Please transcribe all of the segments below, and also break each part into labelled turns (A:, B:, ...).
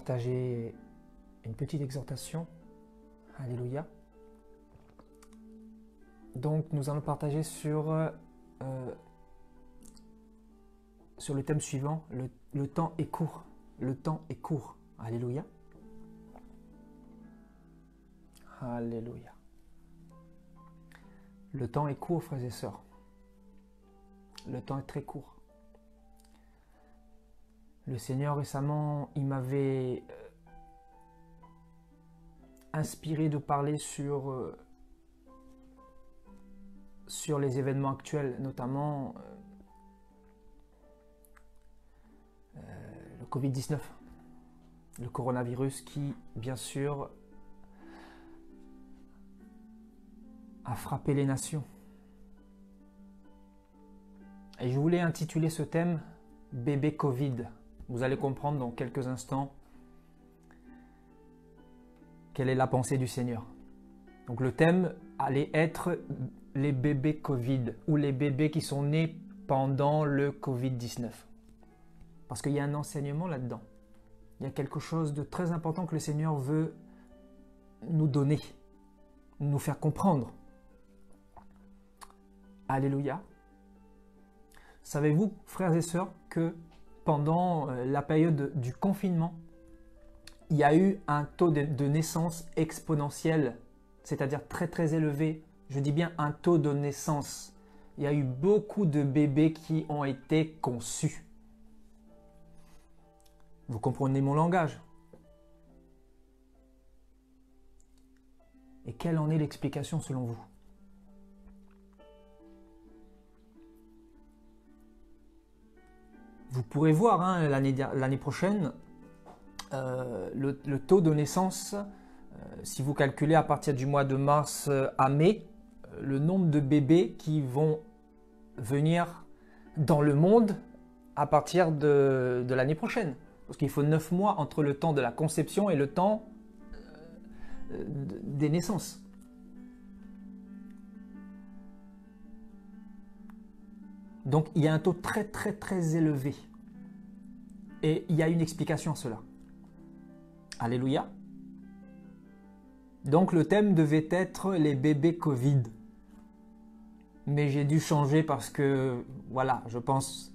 A: partager une petite exhortation. Alléluia. Donc, nous allons partager sur le thème suivant. Le temps est court. Le temps est court. Alléluia. Alléluia. Le temps est court, frères et sœurs. Le temps est très court. Le Seigneur récemment, il m'avait inspiré de parler sur les événements actuels, notamment le Covid-19, le coronavirus qui, bien sûr, a frappé les nations. Et je voulais intituler ce thème « Bébé Covid ». Vous allez comprendre dans quelques instants quelle est la pensée du Seigneur. Donc le thème allait être les bébés Covid ou les bébés qui sont nés pendant le Covid-19. Parce qu'il y a un enseignement là-dedans. Il y a quelque chose de très important que le Seigneur veut nous donner, nous faire comprendre. Alléluia. Savez-vous, frères et sœurs, que pendant la période du confinement, il y a eu un taux de naissance exponentiel, c'est-à-dire très très élevé. Je dis bien un taux de naissance. Il y a eu beaucoup de bébés qui ont été conçus. Vous comprenez mon langage? Et quelle en est l'explication selon vous? Vous pourrez voir hein, l'année prochaine, le taux de naissance, si vous calculez à partir du mois de mars à mai, le nombre de bébés qui vont venir dans le monde à partir de l'année prochaine. Parce qu'il faut 9 mois entre le temps de la conception et le temps des naissances. Donc il y a un taux très très très élevé. Et il y a une explication à cela. Alléluia. Donc le thème devait être les bébés Covid. Mais j'ai dû changer parce que, voilà, je pense,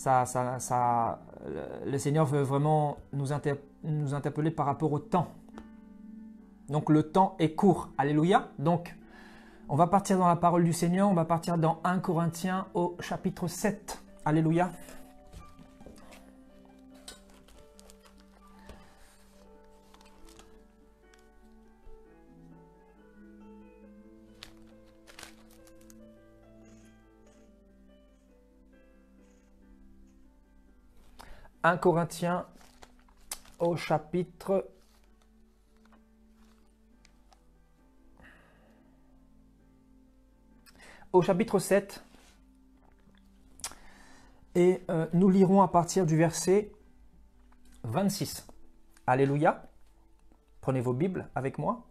A: le Seigneur veut vraiment nous interpeller par rapport au temps. Donc le temps est court. Alléluia. Donc, on va partir dans la parole du Seigneur, on va partir dans 1 Corinthiens au chapitre 7. Alléluia. « 1 Corinthiens au chapitre 7 et nous lirons à partir du verset 26. Alléluia. Prenez vos Bibles avec moi.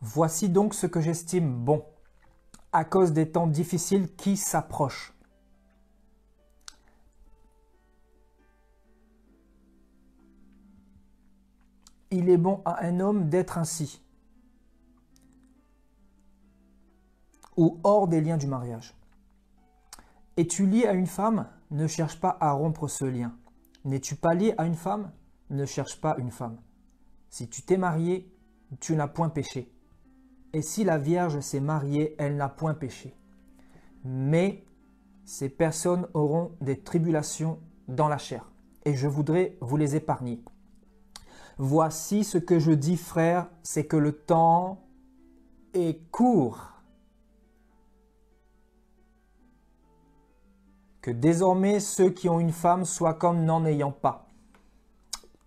A: Voici donc ce que j'estime bon, à cause des temps difficiles qui s'approchent. Il est bon à un homme d'être ainsi, ou hors des liens du mariage. Es-tu lié à une femme? Ne cherche pas à rompre ce lien. N'es-tu pas lié à une femme? Ne cherche pas une femme. Si tu t'es marié, tu n'as point péché. Et si la Vierge s'est mariée, elle n'a point péché. Mais ces personnes auront des tribulations dans la chair, et je voudrais vous les épargner. Voici ce que je dis, frères, c'est que le temps est court. Que désormais ceux qui ont une femme soient comme n'en ayant pas.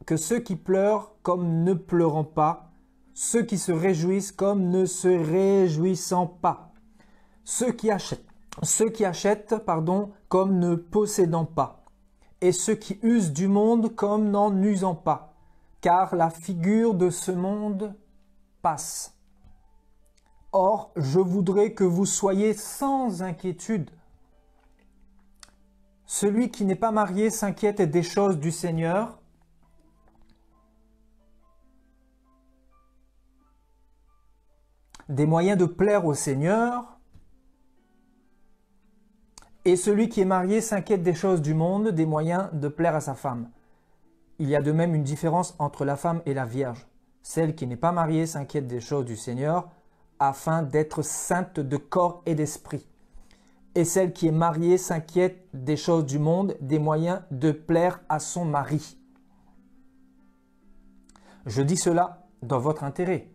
A: Que ceux qui pleurent comme ne pleurant pas. Ceux qui se réjouissent comme ne se réjouissant pas. Ceux qui achètent ceux qui achètent, comme ne possédant pas, et ceux qui usent du monde comme n'en usant pas, car la figure de ce monde passe. Or, je voudrais que vous soyez sans inquiétude. Celui qui n'est pas marié s'inquiète des choses du Seigneur, des moyens de plaire au Seigneur, et celui qui est marié s'inquiète des choses du monde, des moyens de plaire à sa femme. Il y a de même une différence entre la femme et la vierge. Celle qui n'est pas mariée s'inquiète des choses du Seigneur, afin d'être sainte de corps et d'esprit. Et celle qui est mariée s'inquiète des choses du monde, des moyens de plaire à son mari. Je dis cela dans votre intérêt.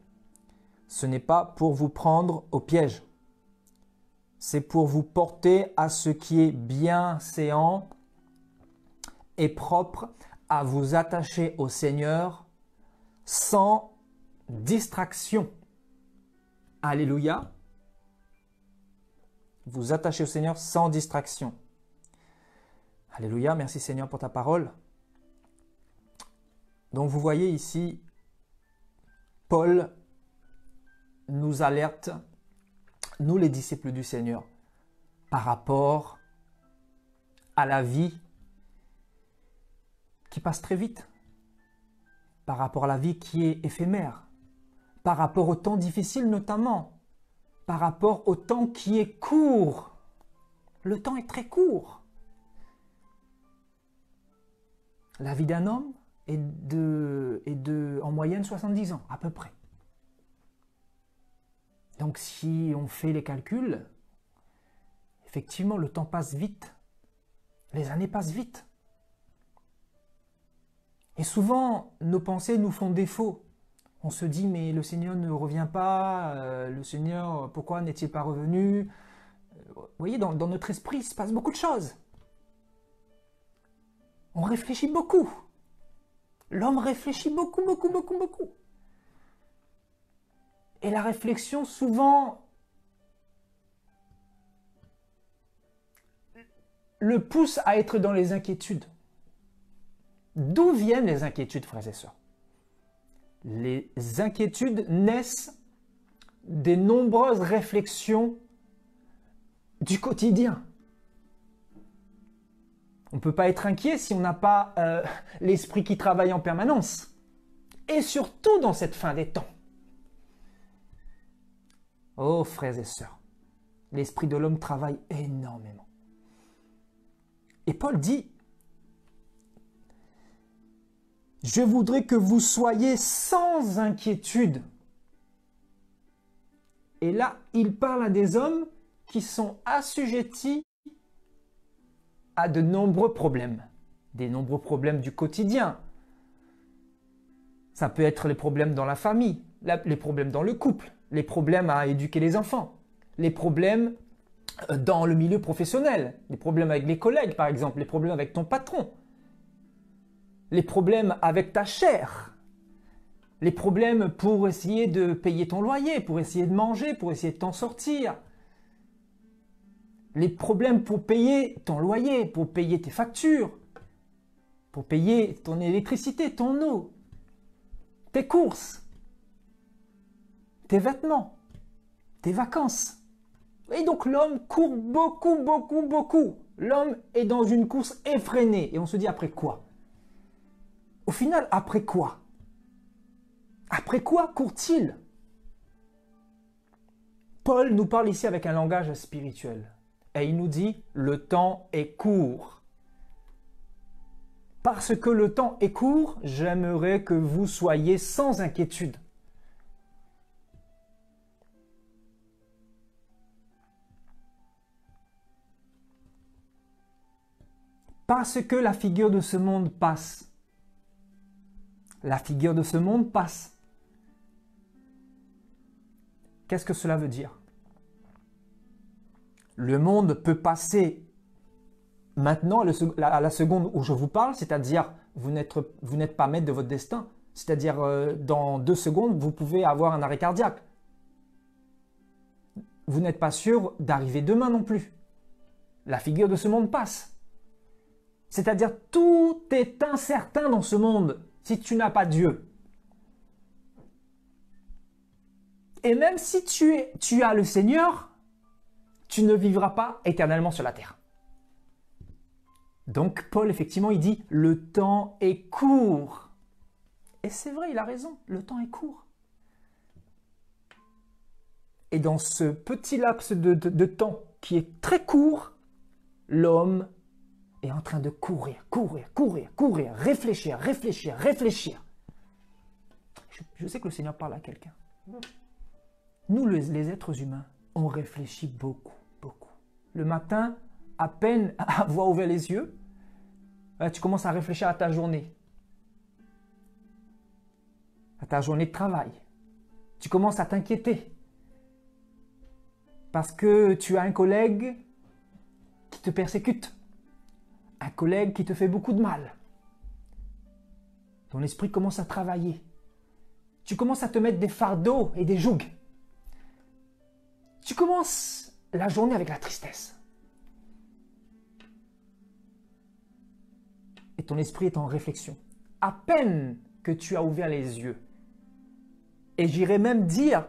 A: Ce n'est pas pour vous prendre au piège. C'est pour vous porter à ce qui est bienséant et propre, à vous attacher au Seigneur sans distraction. Alléluia. Vous attachez au Seigneur sans distraction. Alléluia, merci Seigneur pour ta parole. Donc vous voyez ici, Paul nous alerte, nous les disciples du Seigneur, par rapport à la vie qui passe très vite, par rapport à la vie qui est éphémère, par rapport au temps difficile notamment, par rapport au temps qui est court. Le temps est très court. La vie d'un homme est de en moyenne 70 ans, à peu près. Donc si on fait les calculs, effectivement, le temps passe vite. Les années passent vite. Et souvent, nos pensées nous font défaut. On se dit, mais le Seigneur ne revient pas, le Seigneur, pourquoi n'est-il pas revenu? Vous voyez, dans notre esprit, il se passe beaucoup de choses. On réfléchit beaucoup. L'homme réfléchit beaucoup. Et la réflexion, souvent, le pousse à être dans les inquiétudes. D'où viennent les inquiétudes, frères et sœurs? Les inquiétudes naissent des nombreuses réflexions du quotidien. On ne peut pas être inquiet si on n'a pas l'esprit qui travaille en permanence. Et surtout dans cette fin des temps. Oh, frères et sœurs, l'esprit de l'homme travaille énormément. Et Paul dit, « Je voudrais que vous soyez sans inquiétude. » Et là, il parle à des hommes qui sont assujettis à de nombreux problèmes. Des nombreux problèmes du quotidien. Ça peut être les problèmes dans la famille, les problèmes dans le couple, les problèmes à éduquer les enfants, les problèmes dans le milieu professionnel, les problèmes avec les collègues par exemple, les problèmes avec ton patron, les problèmes avec ta chair, les problèmes pour essayer de payer ton loyer, pour essayer de manger, pour essayer de t'en sortir, les problèmes pour payer ton loyer, pour payer tes factures, pour payer ton électricité, ton eau, tes courses, tes vêtements, tes vacances. Et donc l'homme court beaucoup. L'homme est dans une course effrénée. Et on se dit après quoi? Au final, après quoi? Après quoi court-il? Paul nous parle ici avec un langage spirituel. Et il nous dit, le temps est court. Parce que le temps est court, j'aimerais que vous soyez sans inquiétude. Parce que la figure de ce monde passe. La figure de ce monde passe. Qu'est-ce que cela veut dire? Le monde peut passer maintenant à la seconde où je vous parle, c'est-à-dire vous n'êtes pas maître de votre destin. C'est-à-dire dans 2 secondes, vous pouvez avoir un arrêt cardiaque. Vous n'êtes pas sûr d'arriver demain non plus. La figure de ce monde passe. C'est-à-dire, tout est incertain dans ce monde si tu n'as pas Dieu. Et même si tu as le Seigneur, tu ne vivras pas éternellement sur la terre. Donc Paul, effectivement, il dit « le temps est court ». Et c'est vrai, il a raison, le temps est court. Et dans ce petit laps de temps qui est très court, l'homme est en train de courir, réfléchir. Je sais que le Seigneur parle à quelqu'un. Nous, les êtres humains, on réfléchit beaucoup. Le matin, à peine avoir ouvert les yeux, tu commences à réfléchir à ta journée. À ta journée de travail. Tu commences à t'inquiéter. Parce que tu as un collègue qui te persécute. Un collègue qui te fait beaucoup de mal. Ton esprit commence à travailler. Tu commences à te mettre des fardeaux et des jougs. Tu commences la journée avec la tristesse. Et ton esprit est en réflexion. À peine que tu as ouvert les yeux. Et j'irais même dire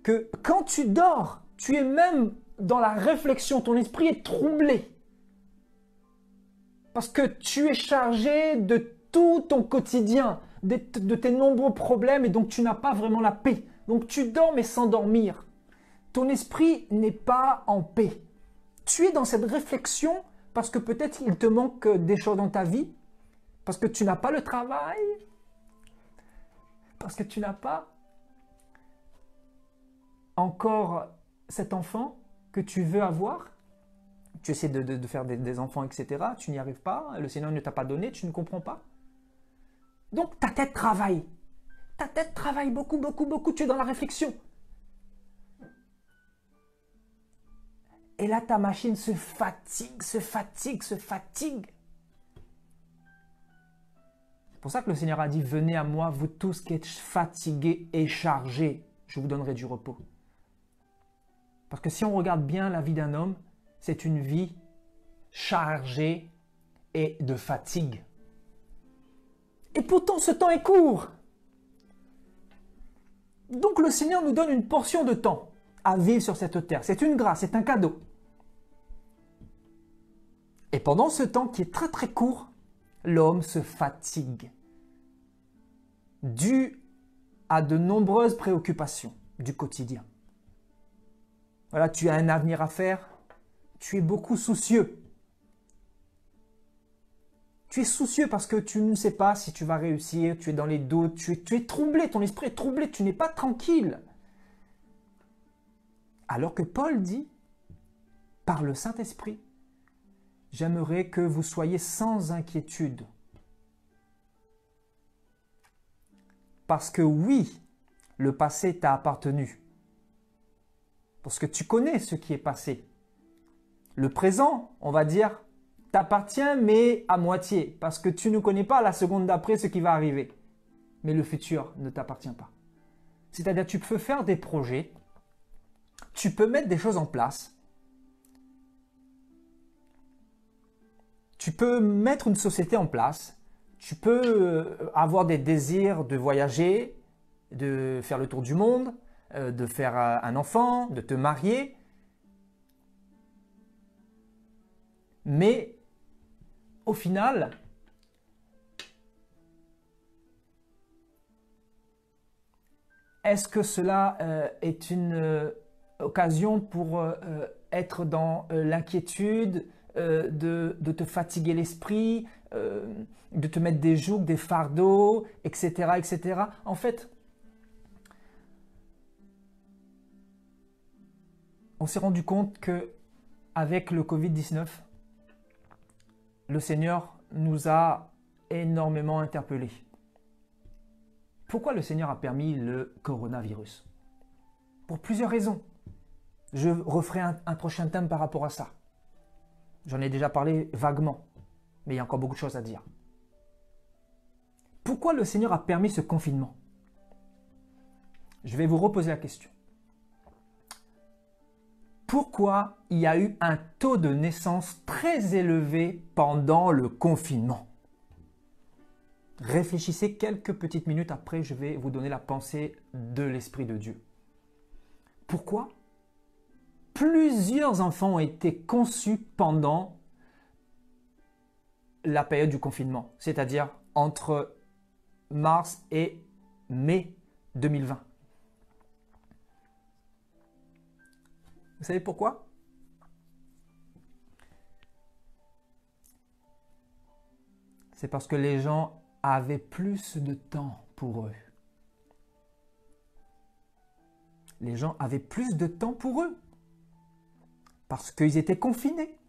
A: que quand tu dors, tu es même dans la réflexion. Ton esprit est troublé. Parce que tu es chargé de tout ton quotidien, de tes nombreux problèmes, et donc tu n'as pas vraiment la paix. Donc tu dors mais sans dormir. Ton esprit n'est pas en paix. Tu es dans cette réflexion parce que peut-être il te manque des choses dans ta vie, parce que tu n'as pas le travail, parce que tu n'as pas encore cet enfant que tu veux avoir. Tu essaies de faire des enfants, etc. Tu n'y arrives pas, le Seigneur ne t'a pas donné, tu ne comprends pas. Donc ta tête travaille. Ta tête travaille beaucoup, tu es dans la réflexion. Et là, ta machine se fatigue. C'est pour ça que le Seigneur a dit « Venez à moi, vous tous qui êtes fatigués et chargés, je vous donnerai du repos. » Parce que si on regarde bien la vie d'un homme, c'est une vie chargée et de fatigue. Et pourtant, ce temps est court. Donc le Seigneur nous donne une portion de temps à vivre sur cette terre. C'est une grâce, c'est un cadeau. Et pendant ce temps qui est très court, l'homme se fatigue dû à de nombreuses préoccupations du quotidien. Voilà, tu as un avenir à faire, tu es beaucoup soucieux. Tu es soucieux parce que tu ne sais pas si tu vas réussir, tu es dans les doutes, tu es troublé, ton esprit est troublé, tu n'es pas tranquille. Alors que Paul dit, par le Saint-Esprit, j'aimerais que vous soyez sans inquiétude. Parce que oui, le passé t'a appartenu. Parce que tu connais ce qui est passé. Le présent, on va dire, t'appartient, mais à moitié. Parce que tu ne connais pas la seconde d'après ce qui va arriver. Mais le futur ne t'appartient pas. C'est-à-dire, tu peux faire des projets, tu peux mettre des choses en place, tu peux mettre une société en place, tu peux avoir des désirs de voyager, de faire le tour du monde, de faire un enfant, de te marier. Mais au final, est-ce que cela est une occasion pour être dans l'inquiétude, de te fatiguer l'esprit, de te mettre des jougs, des fardeaux, etc., etc. En fait, on s'est rendu compte qu'avec le Covid-19, le Seigneur nous a énormément interpellés. Pourquoi le Seigneur a permis le coronavirus? Pour plusieurs raisons. Je referai un prochain thème par rapport à ça. J'en ai déjà parlé vaguement, mais il y a encore beaucoup de choses à dire. Pourquoi le Seigneur a permis ce confinement? Je vais vous reposer la question. pourquoi il y a eu un taux de naissance très élevé pendant le confinement? Réfléchissez quelques petites minutes, après je vais vous donner la pensée de l'Esprit de Dieu. Pourquoi? Plusieurs enfants ont été conçus pendant la période du confinement, c'est-à-dire entre mars et mai 2020. Vous savez pourquoi? C'est parce que les gens avaient plus de temps pour eux. Les gens avaient plus de temps pour eux. Parce qu'ils étaient confinés.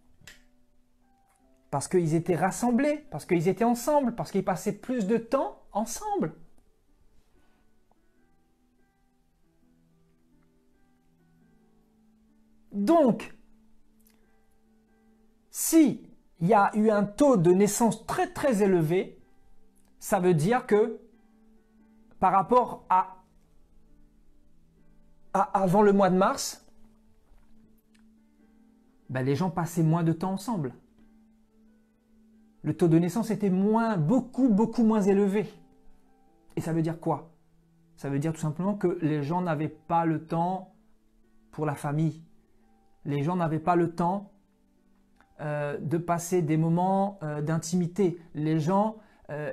A: Parce qu'ils étaient rassemblés. Parce qu'ils étaient ensemble. Parce qu'ils passaient plus de temps ensemble. Donc, si il y a eu un taux de naissance très très élevé, ça veut dire que par rapport à avant le mois de mars, les gens passaient moins de temps ensemble. Le taux de naissance était beaucoup moins élevé. Et ça veut dire quoi? Ça veut dire tout simplement que les gens n'avaient pas le temps pour la famille. Les gens n'avaient pas le temps de passer des moments d'intimité. Les gens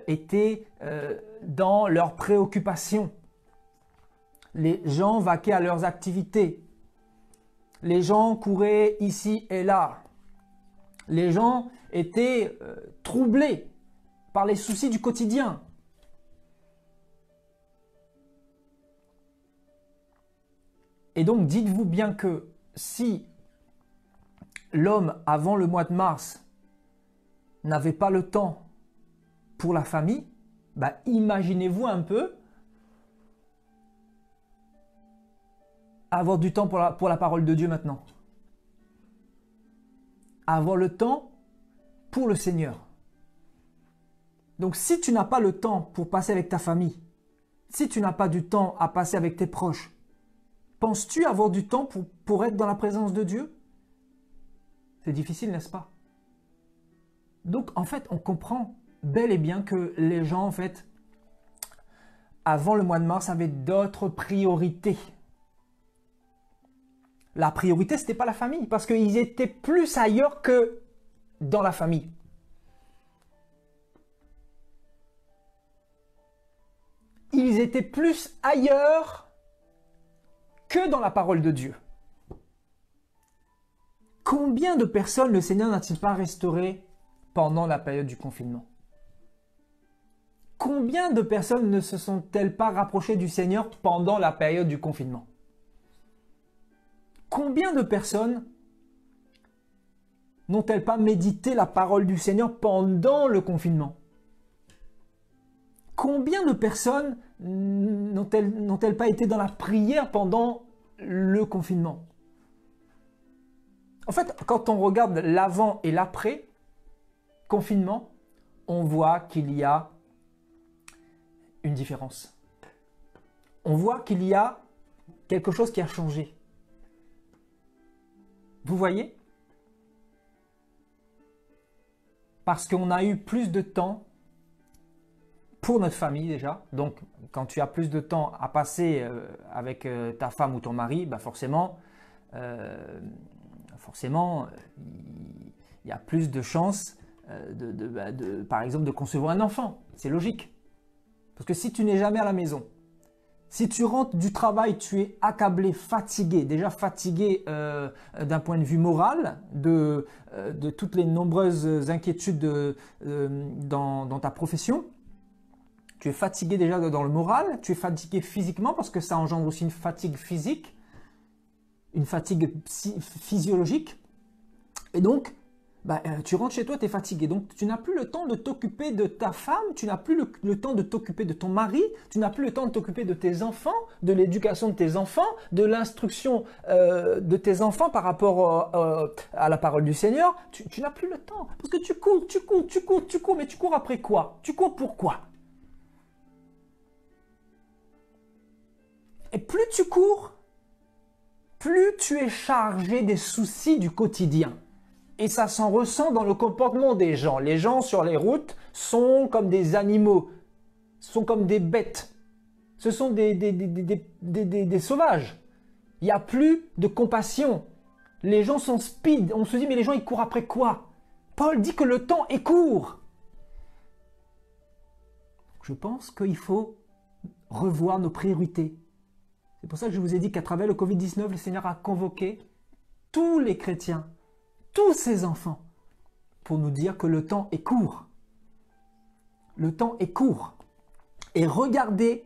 A: étaient dans leurs préoccupations. Les gens vaquaient à leurs activités. Les gens couraient ici et là. Les gens étaient troublés par les soucis du quotidien. Et donc, dites-vous bien que si l'homme, avant le mois de mars, n'avait pas le temps pour la famille, imaginez-vous un peu avoir du temps pour la parole de Dieu maintenant. Avoir le temps pour le Seigneur. Donc si tu n'as pas le temps pour passer avec ta famille, si tu n'as pas du temps à passer avec tes proches, penses-tu avoir du temps pour être dans la présence de Dieu? C'est difficile, n'est-ce pas? Donc en fait, on comprend bel et bien que les gens, en fait, avant le mois de mars, avaient d'autres priorités. La priorité, ce n'était pas la famille, parce qu'ils étaient plus ailleurs que dans la famille. Ils étaient plus ailleurs que dans la parole de Dieu. Combien de personnes le Seigneur n'a-t-il pas restauré pendant la période du confinement? Combien de personnes ne se sont-elles pas rapprochées du Seigneur pendant la période du confinement? Combien de personnes n'ont-elles pas médité la parole du Seigneur pendant le confinement? Combien de personnes n'ont-elles pas été dans la prière pendant le confinement? En fait, quand on regarde l'avant et l'après confinement, on voit qu'il y a une différence. On voit qu'il y a quelque chose qui a changé. Vous voyez? Parce qu'on a eu plus de temps pour notre famille déjà. Donc, quand tu as plus de temps à passer avec ta femme ou ton mari, forcément, il y a plus de chances, par exemple, de concevoir un enfant. C'est logique. Parce que si tu n'es jamais à la maison, si tu rentres du travail, tu es accablé, fatigué, déjà fatigué d'un point de vue moral, de toutes les nombreuses inquiétudes dans ta profession. Tu es fatigué déjà dans le moral, tu es fatigué physiquement parce que ça engendre aussi une fatigue physique, une fatigue physiologique. Et donc, tu rentres chez toi, tu es fatigué. Donc, tu n'as plus le temps de t'occuper de ta femme, tu n'as plus le temps de t'occuper de ton mari, tu n'as plus le temps de t'occuper de tes enfants, de l'éducation de tes enfants, de l'instruction de tes enfants par rapport à la parole du Seigneur. Tu n'as plus le temps. Parce que tu cours, mais tu cours après quoi? Tu cours pour quoi? Et plus tu cours, plus tu es chargé des soucis du quotidien. Et ça s'en ressent dans le comportement des gens. Les gens sur les routes sont comme des animaux, sont comme des bêtes. Ce sont des sauvages. Il n'y a plus de compassion. Les gens sont speed. On se dit, mais les gens, ils courent après quoi? Paul dit que le temps est court. Je pense qu'il faut revoir nos priorités. C'est pour ça que je vous ai dit qu'à travers le Covid-19, le Seigneur a convoqué tous les chrétiens, tous ses enfants, pour nous dire que le temps est court. Le temps est court. Et regardez,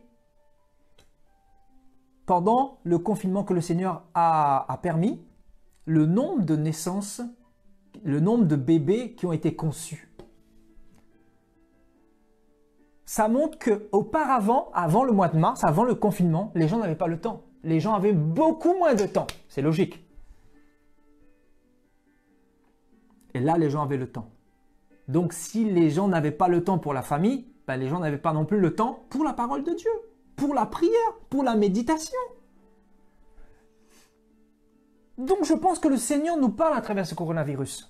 A: pendant le confinement que le Seigneur a permis, le nombre de naissances, le nombre de bébés qui ont été conçus. Ça montre qu'auparavant, avant le mois de mars, avant le confinement, les gens n'avaient pas le temps. Les gens avaient beaucoup moins de temps. C'est logique. Et là, les gens avaient le temps. Donc, si les gens n'avaient pas le temps pour la famille, ben, les gens n'avaient pas non plus le temps pour la parole de Dieu, pour la prière, pour la méditation. Donc, je pense que le Seigneur nous parle à travers ce coronavirus.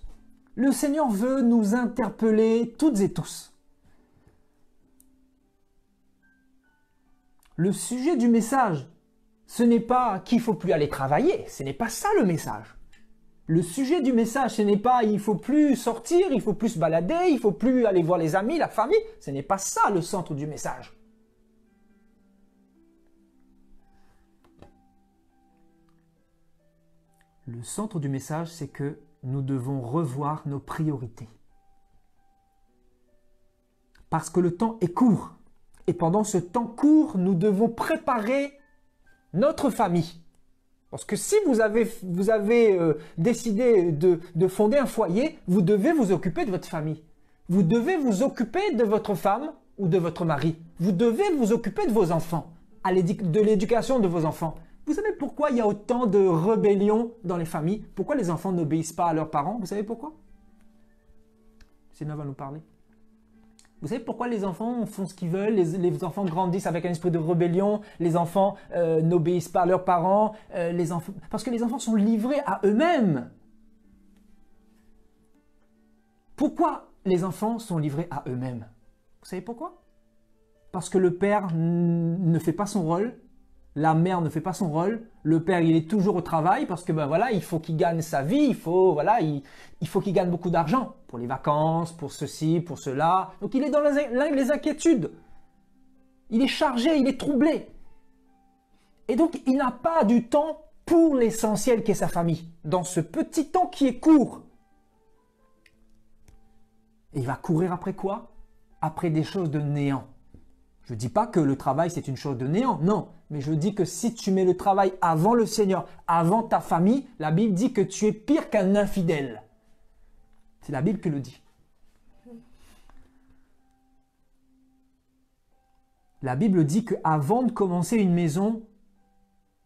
A: Le Seigneur veut nous interpeller toutes et tous. Le sujet du message, ce n'est pas qu'il ne faut plus aller travailler, ce n'est pas ça le message. Le sujet du message, ce n'est pas il ne faut plus sortir, il ne faut plus se balader, il ne faut plus aller voir les amis, la famille, ce n'est pas ça le centre du message. Le centre du message, c'est que nous devons revoir nos priorités. Parce que le temps est court. Et pendant ce temps court, nous devons préparer notre famille. Parce que si vous avez décidé de fonder un foyer, vous devez vous occuper de votre famille. Vous devez vous occuper de votre femme ou de votre mari. Vous devez vous occuper de vos enfants, de l'éducation de vos enfants. Vous savez pourquoi il y a autant de rébellion dans les familles? Pourquoi les enfants n'obéissent pas à leurs parents? Vous savez pourquoi? Sylvain va nous parler. Vous savez pourquoi les enfants font ce qu'ils veulent, les enfants grandissent avec un esprit de rébellion, les enfants n'obéissent pas à leurs parents, parce que les enfants sont livrés à eux-mêmes. Pourquoi les enfants sont livrés à eux-mêmes? Vous savez pourquoi? Parce que le père ne fait pas son rôle, la mère ne fait pas son rôle, le père il est toujours au travail parce que ben voilà, il faut qu'il gagne sa vie, il faut qu'il gagne beaucoup d'argent pour les vacances, pour ceci, pour cela. Donc il est dans les inquiétudes. Il est chargé, il est troublé. Et donc il n'a pas du temps pour l'essentiel qui est sa famille, dans ce petit temps qui est court. Et il va courir après quoi? Après des choses de néant. Je ne dis pas que le travail c'est une chose de néant, non. Mais je dis que si tu mets le travail avant le Seigneur, avant ta famille, la Bible dit que tu es pire qu'un infidèle. C'est la Bible qui le dit. La Bible dit qu'avant de commencer une maison,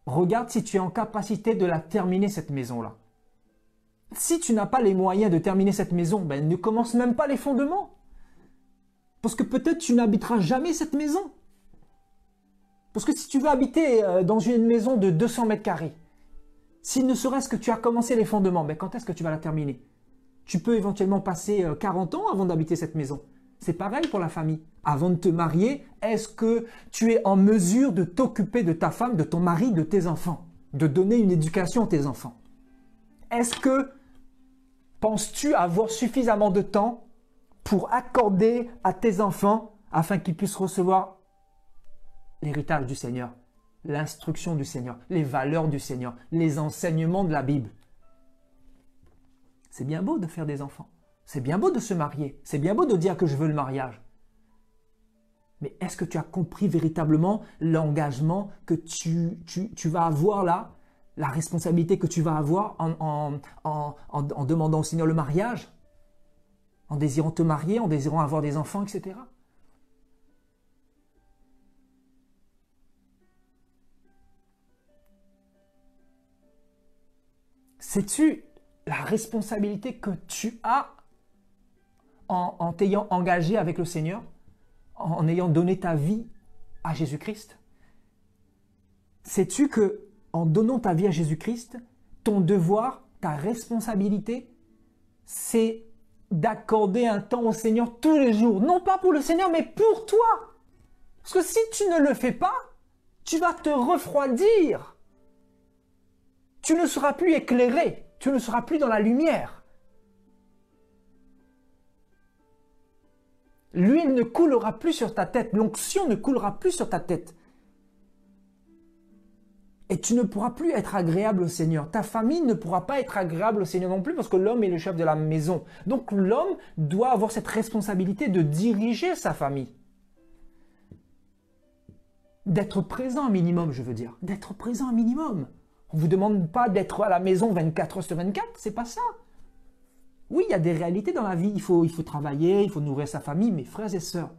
A: regarde si tu es en capacité de la terminer cette maison-là. Si tu n'as pas les moyens de terminer cette maison, ben ne commence même pas les fondements. Parce que peut-être tu n'habiteras jamais cette maison. Parce que si tu veux habiter dans une maison de 200 mètres carrés, si ne serait-ce que tu as commencé les fondements, ben quand est-ce que tu vas la terminer? Tu peux éventuellement passer 40 ans avant d'habiter cette maison. C'est pareil pour la famille. Avant de te marier, est-ce que tu es en mesure de t'occuper de ta femme, de ton mari, de tes enfants? De donner une éducation à tes enfants? Est-ce que penses-tu avoir suffisamment de temps pour accorder à tes enfants afin qu'ils puissent recevoir l'héritage du Seigneur, l'instruction du Seigneur, les valeurs du Seigneur, les enseignements de la Bible? C'est bien beau de faire des enfants. C'est bien beau de se marier. C'est bien beau de dire que je veux le mariage. Mais est-ce que tu as compris véritablement l'engagement que tu vas avoir là, la responsabilité que tu vas avoir en demandant au Seigneur le mariage, en désirant te marier, en désirant avoir des enfants, etc. Sais-tu la responsabilité que tu as en t'ayant engagé avec le Seigneur, en ayant donné ta vie à Jésus-Christ? Sais-tu que en donnant ta vie à Jésus-Christ, ton devoir, ta responsabilité, c'est d'accorder un temps au Seigneur tous les jours. Non pas pour le Seigneur, mais pour toi. Parce que si tu ne le fais pas, tu vas te refroidir. Tu ne seras plus éclairé. Tu ne seras plus dans la lumière. L'huile ne coulera plus sur ta tête. L'onction ne coulera plus sur ta tête. Et tu ne pourras plus être agréable au Seigneur. Ta famille ne pourra pas être agréable au Seigneur non plus parce que l'homme est le chef de la maison. Donc l'homme doit avoir cette responsabilité de diriger sa famille. D'être présent un minimum, je veux dire. D'être présent un minimum. On ne vous demande pas d'être à la maison 24 heures sur 24, c'est pas ça. Oui, il y a des réalités dans la vie. Il faut travailler, il faut nourrir sa famille, mes frères et sœurs.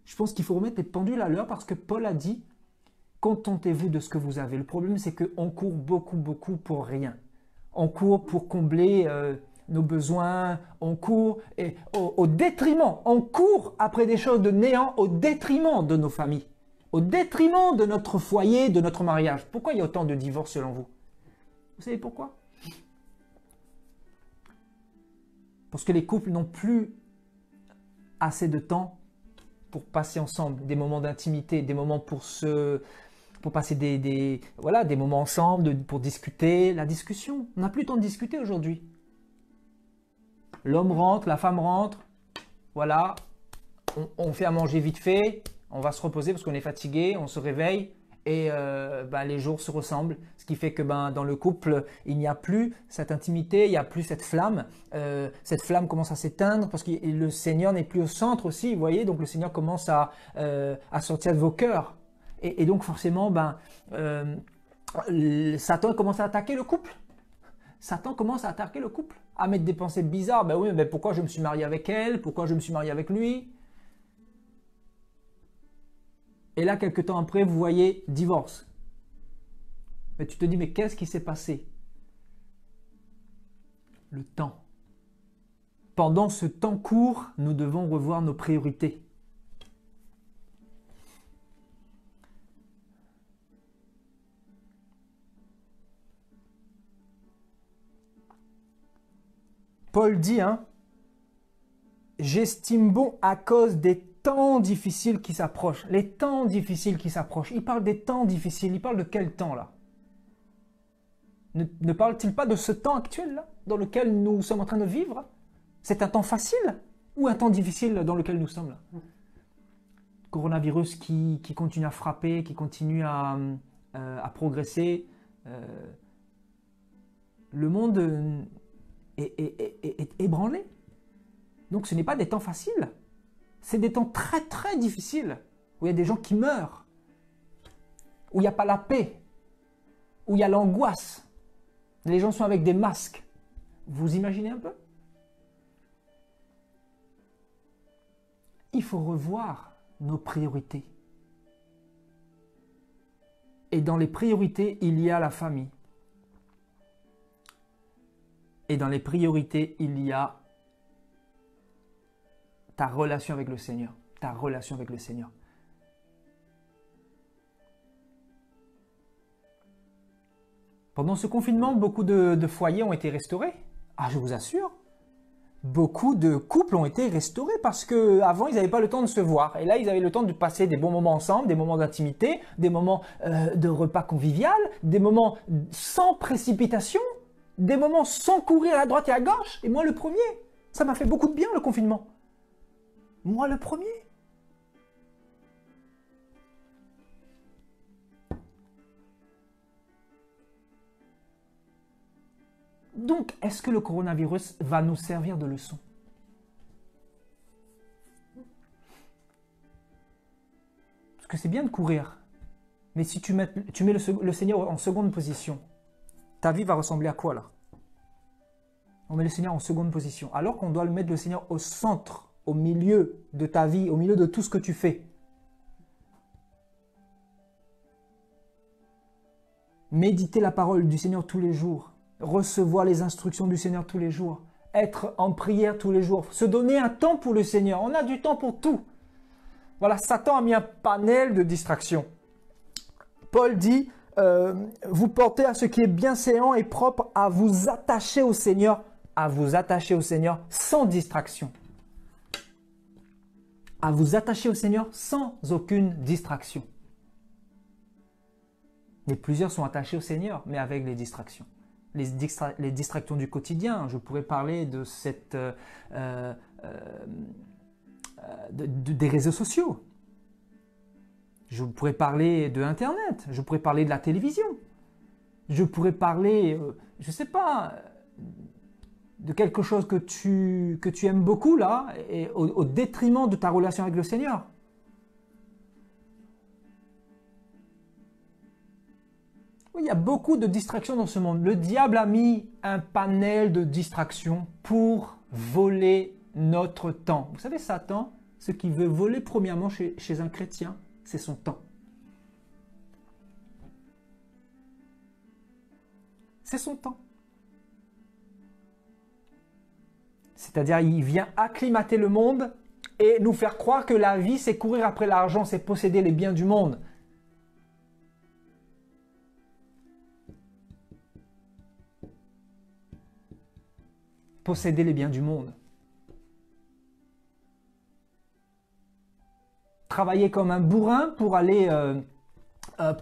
A: Je pense qu'il faut remettre les pendules à l'heure parce que Paul a dit contentez-vous de ce que vous avez. Le problème, c'est qu'on court beaucoup pour rien. On court pour combler nos besoins, on court au détriment, on court après des choses de néant au détriment de nos familles, au détriment de notre foyer, de notre mariage. Pourquoi il y a autant de divorces selon vous? Vous savez pourquoi? Parce que les couples n'ont plus assez de temps pour passer ensemble, des moments d'intimité, des moments pour passer des moments ensemble, pour discuter. La discussion, on n'a plus le temps de discuter aujourd'hui. L'homme rentre, la femme rentre, voilà, on fait à manger vite fait, on va se reposer parce qu'on est fatigué, on se réveille et les jours se ressemblent. Ce qui fait que dans le couple, il n'y a plus cette intimité, il n'y a plus cette flamme. Cette flamme commence à s'éteindre parce que le Seigneur n'est plus au centre aussi, vous voyez, donc le Seigneur commence à sortir de vos cœurs. Et donc forcément, Satan commence à attaquer le couple. Satan commence à attaquer le couple, à mettre des pensées bizarres. Ben oui, mais pourquoi je me suis marié avec elle? Pourquoi je me suis marié avec lui? Et là, quelques temps après, vous voyez, divorce. Mais tu te dis, mais qu'est-ce qui s'est passé? Le temps. Pendant ce temps court, nous devons revoir nos priorités. Paul dit, j'estime bon à cause des temps difficiles qui s'approchent. Les temps difficiles qui s'approchent. Il parle des temps difficiles. Il parle de quel temps là? Ne parle-t-il pas de ce temps actuel là, dans lequel nous sommes en train de vivre? C'est un temps facile ou un temps difficile dans lequel nous sommes là? Coronavirus qui continue à frapper, qui continue à progresser. Le monde est ébranlé. Donc ce n'est pas des temps faciles. C'est des temps très difficiles, où il y a des gens qui meurent, où il n'y a pas la paix, où il y a l'angoisse. Les gens sont avec des masques. Vous imaginez un peu? Il faut revoir nos priorités. Et dans les priorités, il y a la famille. Et dans les priorités, il y a ta relation avec le Seigneur. Ta relation avec le Seigneur. Pendant ce confinement, beaucoup de foyers ont été restaurés. Ah, je vous assure. Beaucoup de couples ont été restaurés parce qu'avant, ils n'avaient pas le temps de se voir. Et là, ils avaient le temps de passer des bons moments ensemble, des moments d'intimité, des moments de repas convivial, des moments sans précipitation, des moments sans courir à droite et à gauche. Et moi, le premier. Ça m'a fait beaucoup de bien, le confinement. Moi, le premier. Donc, est-ce que le coronavirus va nous servir de leçon? Parce que c'est bien de courir, mais si tu mets le Seigneur en seconde position, ta vie va ressembler à quoi là? On met le Seigneur en seconde position, alors qu'on doit mettre le Seigneur au centre, au milieu de ta vie, au milieu de tout ce que tu fais. Méditer la parole du Seigneur tous les jours. Recevoir les instructions du Seigneur tous les jours, être en prière tous les jours, se donner un temps pour le Seigneur. On a du temps pour tout. Voilà, Satan a mis un panel de distractions Paul dit, vous portez à ce qui est bienséant et propre à vous attacher au Seigneur, sans distraction. À vous attacher au Seigneur sans aucune distraction. Et plusieurs sont attachés au Seigneur, mais avec les distractions. Les distractions du quotidien. Je pourrais parler de des réseaux sociaux. Je pourrais parler de Internet. Je pourrais parler de la télévision. Je pourrais parler, je ne sais pas, de quelque chose que tu aimes beaucoup là, et au détriment de ta relation avec le Seigneur. Oui, il y a beaucoup de distractions dans ce monde. Le diable a mis un panel de distractions pour voler notre temps. Vous savez, Satan, ce qu'il veut voler premièrement chez un chrétien, c'est son temps. C'est son temps. C'est-à-dire, il vient acclimater le monde et nous faire croire que la vie, c'est courir après l'argent, c'est posséder les biens du monde. Posséder les biens du monde. Travailler comme un bourrin pour aller,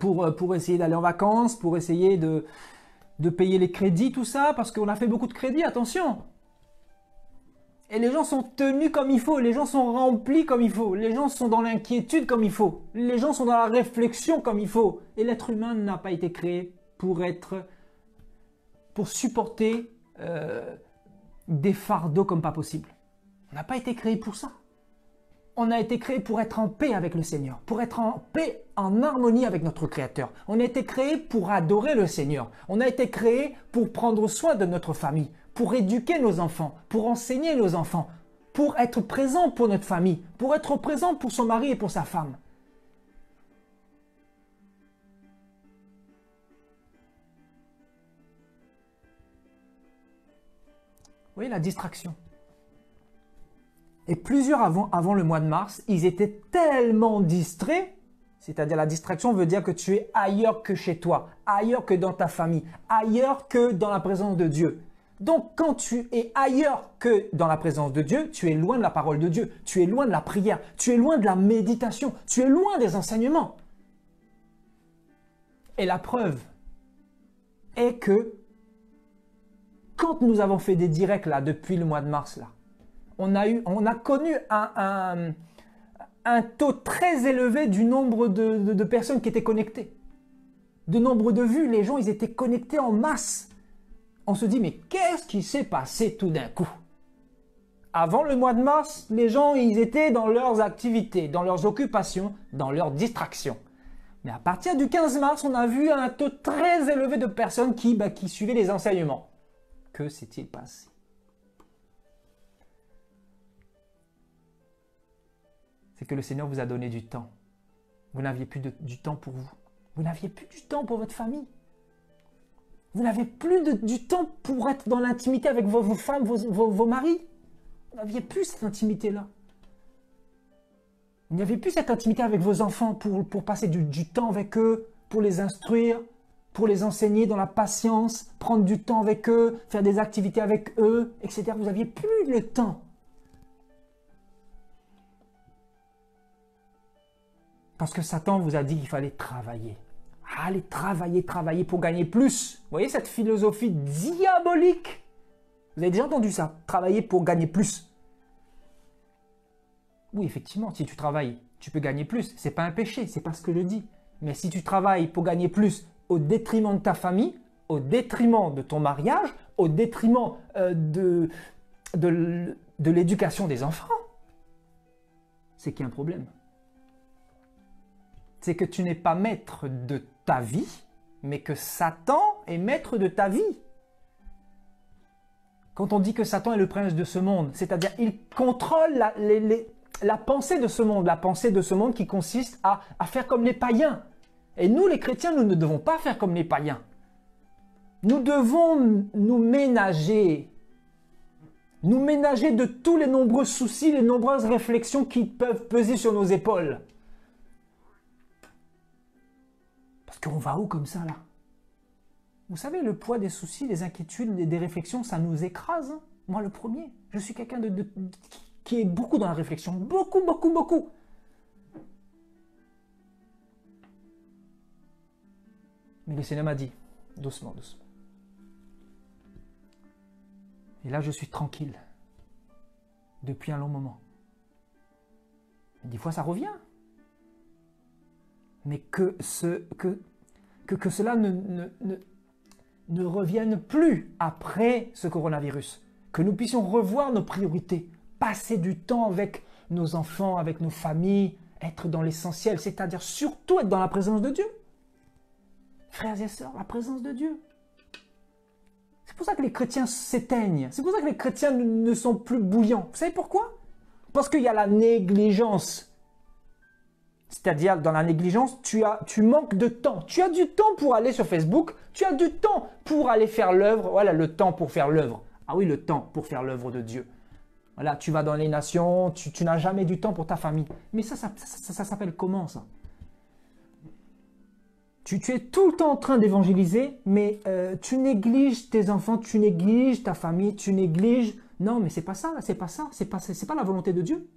A: pour essayer d'aller en vacances, pour essayer de payer les crédits, tout ça, parce qu'on a fait beaucoup de crédits, attention. Et les gens sont tenus comme il faut, les gens sont remplis comme il faut, les gens sont dans l'inquiétude comme il faut, les gens sont dans la réflexion comme il faut. Et l'être humain n'a pas été créé pour supporter des fardeaux comme pas possible. On n'a pas été créé pour ça. On a été créé pour être en paix avec le Seigneur, pour être en paix, en harmonie avec notre Créateur. On a été créé pour adorer le Seigneur. On a été créé pour prendre soin de notre famille, pour éduquer nos enfants, pour enseigner nos enfants, pour être présent pour notre famille, pour être présent pour son mari et pour sa femme. Vous voyez la distraction. Et plusieurs avant le mois de mars, ils étaient tellement distraits, c'est-à-dire la distraction veut dire que tu es ailleurs que chez toi, ailleurs que dans ta famille, ailleurs que dans la présence de Dieu. Donc quand tu es ailleurs que dans la présence de Dieu, tu es loin de la parole de Dieu, tu es loin de la prière, tu es loin de la méditation, tu es loin des enseignements. Et la preuve est que quand nous avons fait des directs là depuis le mois de mars là, on a connu un taux très élevé du nombre de personnes qui étaient connectées. De nombre de vues, les gens ils étaient connectés en masse. On se dit mais qu'est-ce qui s'est passé tout d'un coup? Avant le mois de mars, les gens ils étaient dans leurs activités, dans leurs occupations, dans leurs distractions. Mais à partir du 15 mars, on a vu un taux très élevé de personnes qui suivaient les enseignements. Que s'est-il passé? C'est que le Seigneur vous a donné du temps. Vous n'aviez plus du temps pour vous. Vous n'aviez plus du temps pour votre famille. Vous n'avez plus du temps pour être dans l'intimité avec vos femmes, vos maris. Vous n'aviez plus cette intimité-là. Vous n'aviez plus cette intimité avec vos enfants pour passer du temps avec eux, pour les instruire, pour les enseigner dans la patience, prendre du temps avec eux, faire des activités avec eux, etc. Vous n'aviez plus le temps. Parce que Satan vous a dit qu'il fallait travailler. Allez, travailler pour gagner plus. Vous voyez cette philosophie diabolique? Vous avez déjà entendu ça? Travailler pour gagner plus. Oui, effectivement, si tu travailles, tu peux gagner plus. Ce n'est pas un péché, ce n'est pas ce que je dis. Mais si tu travailles pour gagner plus au détriment de ta famille, au détriment de ton mariage, au détriment de l'éducation des enfants, c'est qu'il y a un problème. C'est que tu n'es pas maître de ta vie, mais que Satan est maître de ta vie. Quand on dit que Satan est le prince de ce monde, c'est-à-dire il contrôle la pensée de ce monde, la pensée de ce monde qui consiste à faire comme les païens. Et nous, les chrétiens, nous ne devons pas faire comme les païens. Nous devons nous ménager de tous les nombreux soucis, les nombreuses réflexions qui peuvent peser sur nos épaules. qu'on va où comme ça, là? Vous savez, le poids des soucis, des inquiétudes, des réflexions, ça nous écrase. Hein. Moi, le premier. Je suis quelqu'un qui est beaucoup dans la réflexion. Beaucoup, beaucoup, beaucoup. Mais le Seigneur m'a dit, doucement, doucement. Et là, je suis tranquille. Depuis un long moment. Des fois, ça revient. Mais que cela ne revienne plus après ce coronavirus. Que nous puissions revoir nos priorités, passer du temps avec nos enfants, avec nos familles, être dans l'essentiel, c'est-à-dire surtout être dans la présence de Dieu. Frères et sœurs, la présence de Dieu. C'est pour ça que les chrétiens s'éteignent. C'est pour ça que les chrétiens ne sont plus bouillants. Vous savez pourquoi? Parce qu'il y a la négligence. C'est-à-dire, dans la négligence, tu manques de temps. Tu as du temps pour aller sur Facebook. Tu as du temps pour aller faire l'œuvre. Voilà, le temps pour faire l'œuvre. Ah oui, le temps pour faire l'œuvre de Dieu. Voilà, tu vas dans les nations, tu n'as jamais du temps pour ta famille. Mais ça s'appelle comment, ça? Tu es tout le temps en train d'évangéliser, mais tu négliges tes enfants, tu négliges ta famille, tu négliges... Non, mais c'est pas ça, c'est pas ça, c'est pas la volonté de Dieu.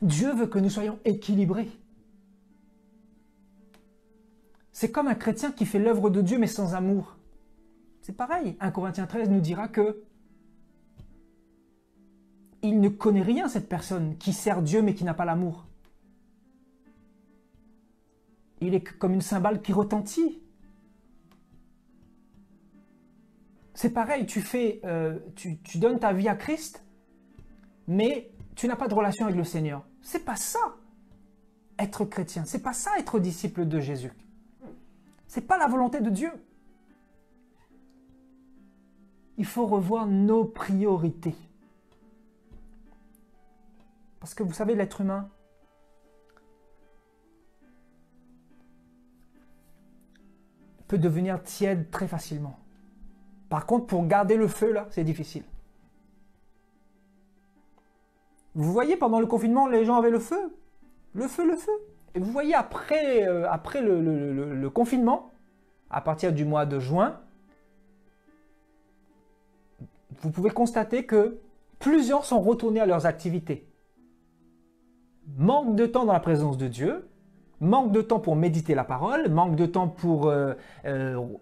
A: Dieu veut que nous soyons équilibrés. C'est comme un chrétien qui fait l'œuvre de Dieu mais sans amour. C'est pareil, 1 Corinthiens 13 nous dira que il ne connaît rien, cette personne qui sert Dieu mais qui n'a pas l'amour. Il est comme une cymbale qui retentit. C'est pareil, tu donnes ta vie à Christ, mais tu n'as pas de relation avec le Seigneur. C'est pas ça, être chrétien. C'est pas ça, être disciple de Jésus. C'est pas la volonté de Dieu. Il faut revoir nos priorités. Parce que vous savez, l'être humain, peut devenir tiède très facilement. Par contre, pour garder le feu, là, c'est difficile. Vous voyez, pendant le confinement, les gens avaient le feu. Le feu, le feu. Et vous voyez, après le confinement, à partir du mois de juin, vous pouvez constater que plusieurs sont retournés à leurs activités. Manque de temps dans la présence de Dieu, manque de temps pour méditer la parole, manque de temps pour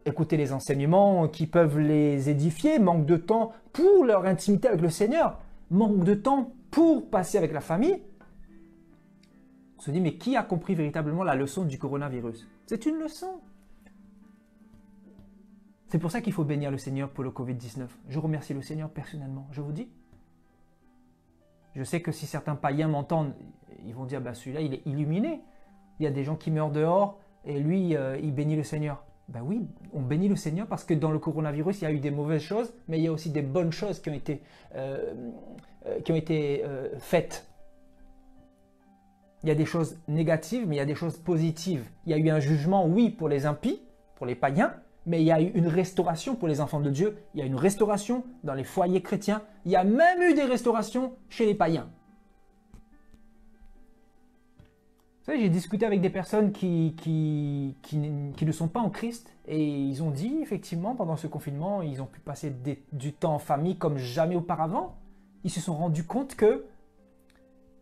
A: écouter les enseignements qui peuvent les édifier, manque de temps pour leur intimité avec le Seigneur, manque de temps pour passer avec la famille. On se dit, mais qui a compris véritablement la leçon du coronavirus? C'est une leçon. C'est pour ça qu'il faut bénir le Seigneur pour le Covid-19. Je remercie le Seigneur personnellement, je vous dis. Je sais que si certains païens m'entendent, ils vont dire, bah, celui-là, il est illuminé. Il y a des gens qui meurent dehors et lui, il bénit le Seigneur. Ben oui, on bénit le Seigneur parce que dans le coronavirus, il y a eu des mauvaises choses, mais il y a aussi des bonnes choses qui ont été faites. Il y a des choses négatives, mais il y a des choses positives. Il y a eu un jugement, oui, pour les impies, pour les païens, mais il y a eu une restauration pour les enfants de Dieu. Il y a une restauration dans les foyers chrétiens. Il y a même eu des restaurations chez les païens. Vous savez, j'ai discuté avec des personnes qui ne sont pas en Christ et ils ont dit, effectivement, pendant ce confinement, ils ont pu passer du temps en famille comme jamais auparavant. Ils se sont rendus compte que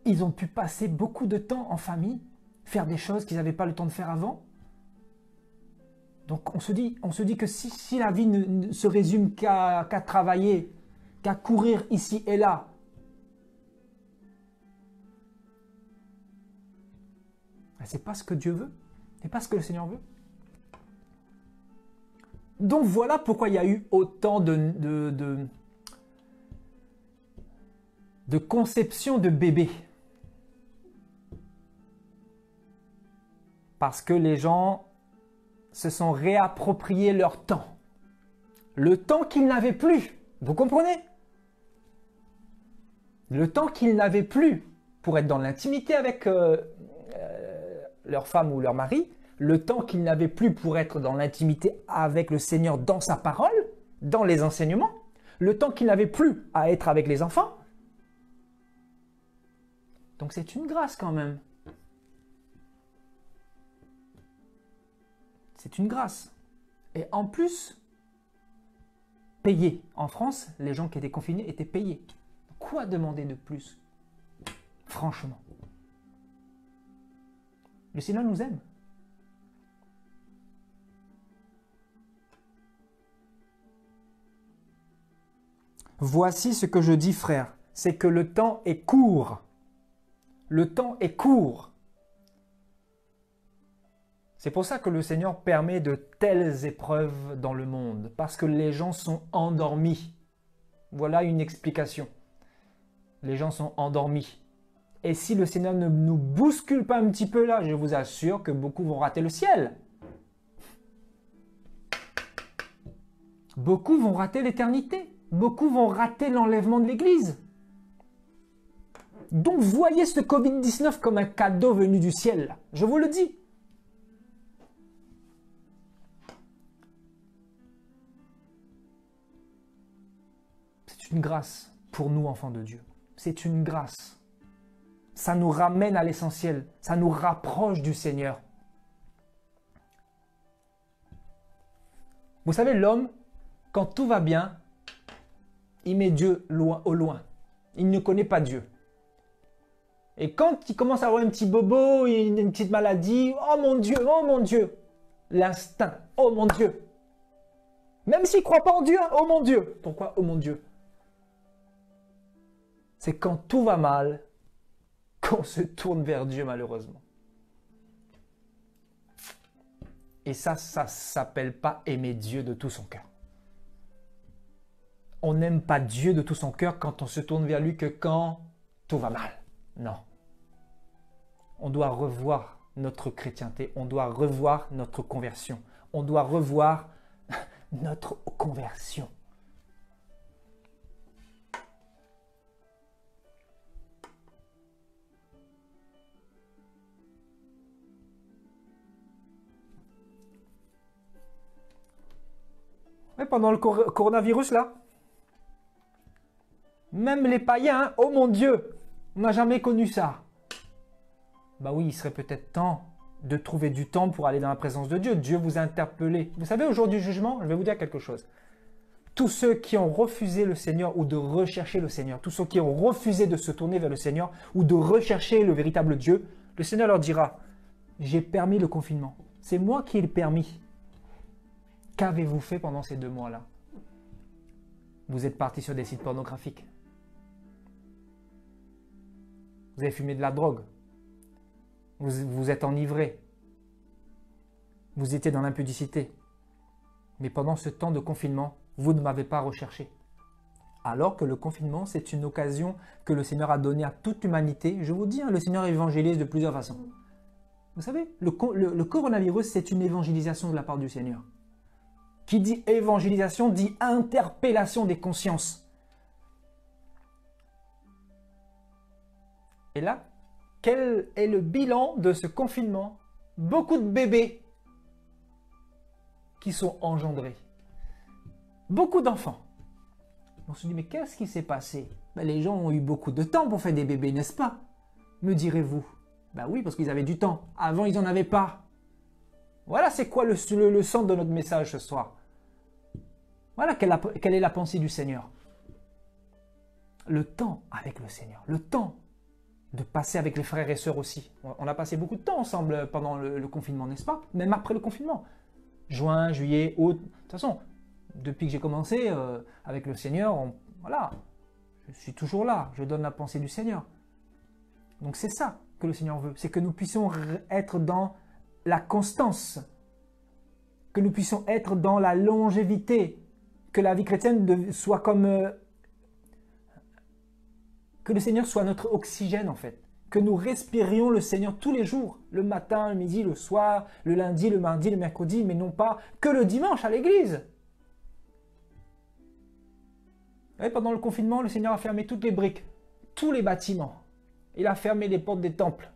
A: ils ont pu passer beaucoup de temps en famille, faire des choses qu'ils n'avaient pas le temps de faire avant. Donc on se dit que si la vie ne se résume qu'à travailler, qu'à courir ici et là, c'est pas ce que Dieu veut, c'est pas ce que le Seigneur veut. Donc voilà pourquoi il y a eu autant de conception de bébés. Parce que les gens se sont réappropriés leur temps. Le temps qu'ils n'avaient plus. Vous comprenez? Le temps qu'ils n'avaient plus pour être dans l'intimité avec leur femme ou leur mari, le temps qu'ils n'avaient plus pour être dans l'intimité avec le Seigneur dans sa parole, dans les enseignements, le temps qu'ils n'avaient plus à être avec les enfants. Donc c'est une grâce quand même. C'est une grâce. Et en plus, payé. En France, les gens qui étaient confinés étaient payés. Quoi demander de plus? Franchement. Le Seigneur nous aime. Voici ce que je dis, frère, c'est que le temps est court. Le temps est court. C'est pour ça que le Seigneur permet de telles épreuves dans le monde, parce que les gens sont endormis. Voilà une explication. Les gens sont endormis. Et si le Seigneur ne nous bouscule pas un petit peu là, je vous assure que beaucoup vont rater le ciel. Beaucoup vont rater l'éternité. Beaucoup vont rater l'enlèvement de l'Église. Donc voyez ce Covid-19 comme un cadeau venu du ciel. Je vous le dis. C'est une grâce pour nous, enfants de Dieu. C'est une grâce. Ça nous ramène à l'essentiel. Ça nous rapproche du Seigneur. Vous savez, l'homme, quand tout va bien, il met Dieu loin, au loin. Il ne connaît pas Dieu. Et quand il commence à avoir un petit bobo, une petite maladie, oh mon Dieu, l'instinct, oh mon Dieu. Même s'il ne croit pas en Dieu, oh mon Dieu. Pourquoi oh mon Dieu? C'est quand tout va mal qu'on se tourne vers Dieu, malheureusement. Et ça ne s'appelle pas aimer Dieu de tout son cœur. On n'aime pas Dieu de tout son cœur quand on se tourne vers lui que quand tout va mal. Non. On doit revoir notre chrétienté. On doit revoir notre conversion. On doit revoir notre conversion. Et pendant le coronavirus là, même les païens, oh mon Dieu, on n'a jamais connu ça. Bah oui, il serait peut-être temps de trouver du temps pour aller dans la présence de Dieu. Dieu vous a interpellé. Vous savez, au jour du jugement, je vais vous dire quelque chose. Tous ceux qui ont refusé le Seigneur ou de rechercher le Seigneur, tous ceux qui ont refusé de se tourner vers le Seigneur ou de rechercher le véritable Dieu, le Seigneur leur dira, j'ai permis le confinement. C'est moi qui ai permis. Qu'avez-vous fait pendant ces 2 mois-là? Vous êtes parti sur des sites pornographiques. Vous avez fumé de la drogue. Vous êtes enivré. Vous étiez dans l'impudicité. Mais pendant ce temps de confinement, vous ne m'avez pas recherché. Alors que le confinement, c'est une occasion que le Seigneur a donnée à toute l'humanité. Je vous dis, le Seigneur évangélise de plusieurs façons. Vous savez, le coronavirus, c'est une évangélisation de la part du Seigneur. Qui dit évangélisation, dit interpellation des consciences. Et là, quel est le bilan de ce confinement? Beaucoup de bébés qui sont engendrés. Beaucoup d'enfants. On se dit, mais qu'est-ce qui s'est passé? Ben, les gens ont eu beaucoup de temps pour faire des bébés, n'est-ce pas? Me direz-vous. Ben oui, parce qu'ils avaient du temps. Avant, ils n'en avaient pas. Voilà, c'est quoi le centre de notre message ce soir. Voilà quelle est la pensée du Seigneur. Le temps avec le Seigneur. Le temps de passer avec les frères et sœurs aussi. On a passé beaucoup de temps ensemble pendant le confinement, n'est-ce pas? Même après le confinement. Juin, juillet, août. De toute façon, depuis que j'ai commencé avec le Seigneur, voilà, je suis toujours là. Je donne la pensée du Seigneur. Donc c'est ça que le Seigneur veut. C'est que nous puissions être dans la constance. Que nous puissions être dans la longévité. Que la vie chrétienne soit comme... que le Seigneur soit notre oxygène en fait. Que nous respirions le Seigneur tous les jours. Le matin, le midi, le soir, le lundi, le mardi, le mercredi, mais non pas que le dimanche à l'église. Et pendant le confinement, le Seigneur a fermé toutes les briques, tous les bâtiments. Il a fermé les portes des temples.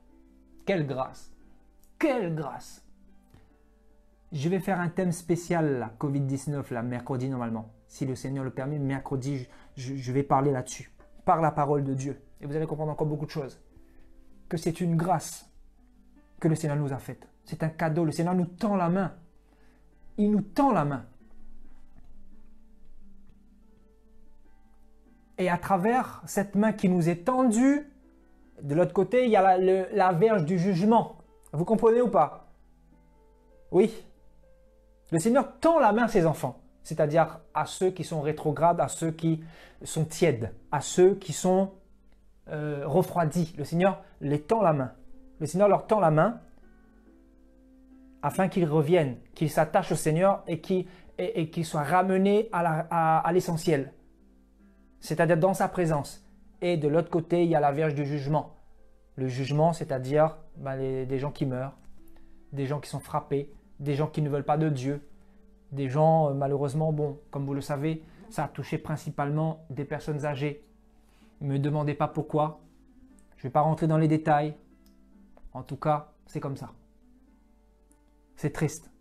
A: Quelle grâce! Quelle grâce! Je vais faire un thème spécial, la Covid-19, là, mercredi normalement. Si le Seigneur le permet, mercredi, je vais parler là-dessus. Par la parole de Dieu. Et vous allez comprendre encore beaucoup de choses. Que c'est une grâce que le Seigneur nous a faite. C'est un cadeau. Le Seigneur nous tend la main. il nous tend la main. Et à travers cette main qui nous est tendue, de l'autre côté, il y a la verge du jugement. Vous comprenez ou pas? Oui. Le Seigneur tend la main à ses enfants, c'est-à-dire à ceux qui sont rétrogrades, à ceux qui sont tièdes, à ceux qui sont refroidis. Le Seigneur les tend la main. Le Seigneur leur tend la main afin qu'ils reviennent, qu'ils s'attachent au Seigneur et qu'ils soient ramenés à l'essentiel, c'est-à-dire dans sa présence. Et de l'autre côté, il y a la verge du jugement. Le jugement, c'est-à-dire des gens qui meurent, des gens qui sont frappés, des gens qui ne veulent pas de Dieu, des gens, malheureusement, bon, comme vous le savez, ça a touché principalement des personnes âgées. Ne me demandez pas pourquoi. Je ne vais pas rentrer dans les détails. En tout cas, c'est comme ça. C'est triste.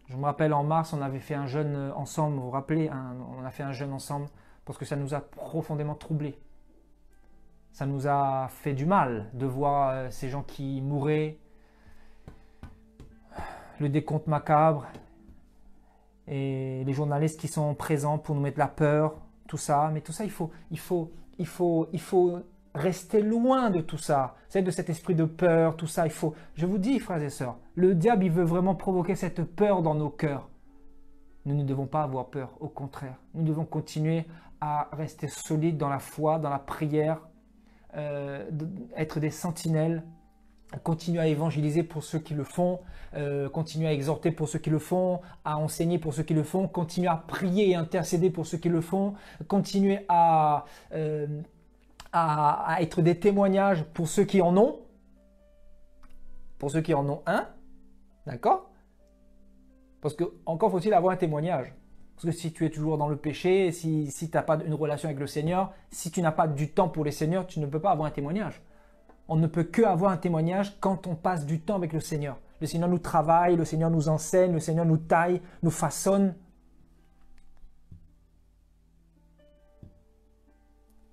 A: Je me rappelle en mars, on avait fait un jeûne ensemble, vous vous rappelez, on a fait un jeûne ensemble parce que ça nous a profondément troublés. Ça nous a fait du mal de voir ces gens qui mouraient, le décompte macabre et les journalistes qui sont présents pour nous mettre la peur, tout ça. Mais tout ça, il faut rester loin de tout ça, c'est de cet esprit de peur, tout ça. Je vous dis, frères et sœurs, le diable, il veut vraiment provoquer cette peur dans nos cœurs. Nous ne devons pas avoir peur, au contraire. Nous devons continuer à rester solides dans la foi, dans la prière, être des sentinelles, continuer à évangéliser pour ceux qui le font, continuer à exhorter pour ceux qui le font, à enseigner pour ceux qui le font, continuer à prier et intercéder pour ceux qui le font, continuer à être des témoignages pour ceux qui en ont, un, d'accord? Parce que encore faut-il avoir un témoignage. Parce que si tu es toujours dans le péché, si tu n'as pas une relation avec le Seigneur, si tu n'as pas du temps pour les Seigneurs, tu ne peux pas avoir un témoignage. On ne peut que avoir un témoignage quand on passe du temps avec le Seigneur. Le Seigneur nous travaille, le Seigneur nous enseigne, le Seigneur nous taille, nous façonne.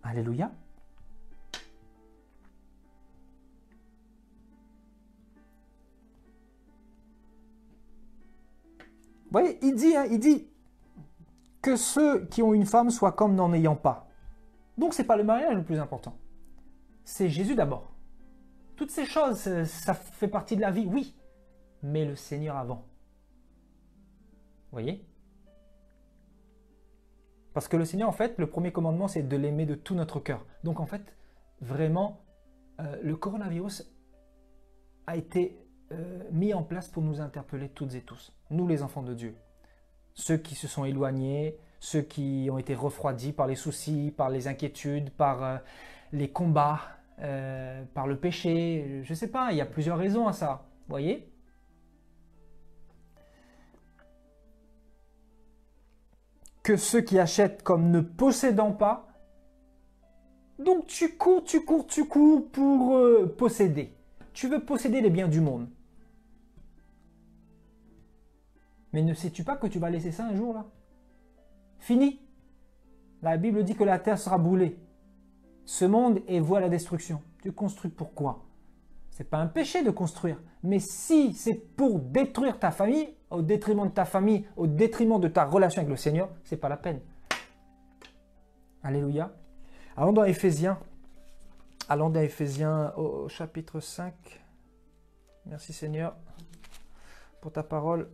A: Alléluia. Vous voyez, il dit que ceux qui ont une femme soient comme n'en ayant pas. Donc, ce n'est pas le mariage le plus important. C'est Jésus d'abord. Toutes ces choses, ça fait partie de la vie, oui. Mais le Seigneur avant. Vous voyez? Parce que le Seigneur, en fait, le premier commandement, c'est de l'aimer de tout notre cœur. Donc, en fait, vraiment, le coronavirus a été mis en place pour nous interpeller toutes et tous. Nous, les enfants de Dieu. Ceux qui se sont éloignés, ceux qui ont été refroidis par les soucis, par les inquiétudes, par les combats, par le péché. Je ne sais pas, il y a plusieurs raisons à ça. Vous voyez? Que ceux qui achètent comme ne possédant pas. Donc tu cours pour posséder. Tu veux posséder les biens du monde. Mais ne sais-tu pas que tu vas laisser ça un jour là? Fini. La Bible dit que la terre sera brûlée. Ce monde est voué à la destruction. Tu construis pourquoi? C'est pas un péché de construire. Mais si c'est pour détruire ta famille, au détriment de ta famille, au détriment de ta relation avec le Seigneur, c'est pas la peine. Alléluia. Allons dans Éphésiens. Allons dans Éphésiens au chapitre 5. Merci Seigneur pour ta parole.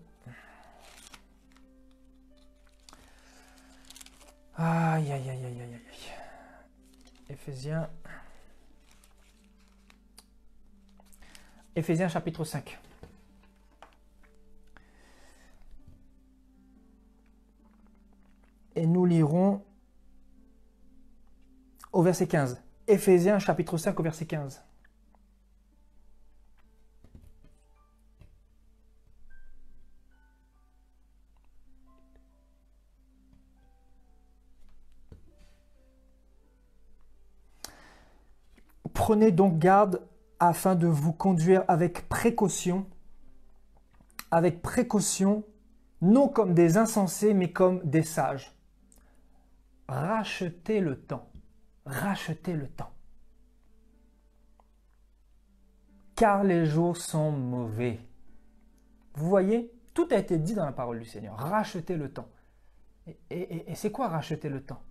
A: Aïe, aïe, aïe, aïe, aïe, aïe. Éphésiens chapitre 5. Et nous lirons au verset 15. Éphésiens chapitre 5 au verset 15. Prenez donc garde afin de vous conduire avec précaution, non comme des insensés, mais comme des sages. Rachetez le temps. Rachetez le temps. Car les jours sont mauvais. Vous voyez, Tout a été dit dans la parole du Seigneur. Racheter le temps. Et c'est quoi racheter le temps?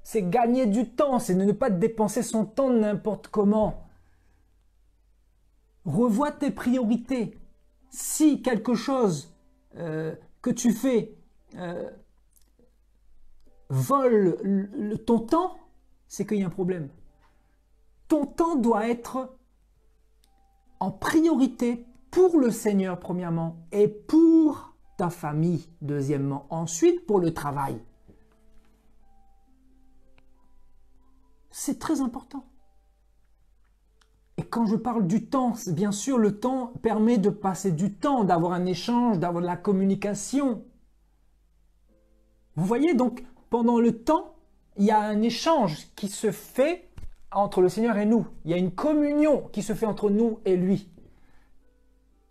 A: C'est gagner du temps, c'est ne pas dépenser son temps n'importe comment. Revois tes priorités. Si quelque chose que tu fais vole ton temps, c'est qu'il y a un problème. Ton temps doit être en priorité pour le Seigneur, premièrement, et pour ta famille, deuxièmement. Ensuite, pour le travail. C'est très important. Et quand je parle du temps, bien sûr, le temps permet de passer du temps, d'avoir un échange, d'avoir de la communication. Vous voyez, donc, pendant le temps, il y a un échange qui se fait entre le Seigneur et nous. Il y a une communion qui se fait entre nous et lui.